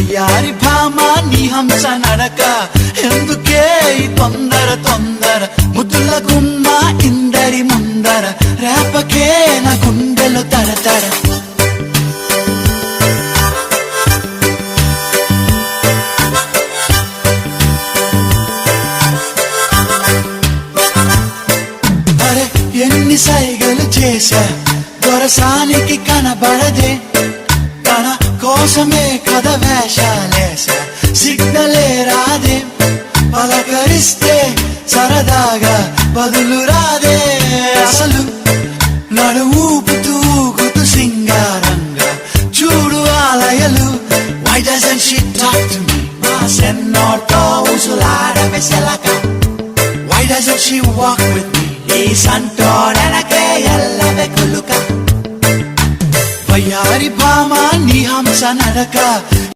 వయ్యారి భామ నీ హంస నడక ఎందుకే ఈ తొందర తొందర ముద్దుల గుమ్మ ఇందరి ముందర రేపకే నా గుండెలో తడతడ అరే ఎన్ని సైగలు చేశా దొరసానికి కనబడదే తన కోసమే కథ వేషాలేసా సిగ్నలే రాదే పలకరిస్తే సరదాగా బదులు రాదే అసలు నడు ఊపుతూ ఊగుతూ సింగారంగా చూడు ఆలయలు Why doesn't she talk to me? మా సెన్నోతో ఉసులాడమే సెలక Why doesn't she walk with me? ఈ సంటోడనకే ఎల్లవే కులుక వయ్యారి భామ నీ హంస నడక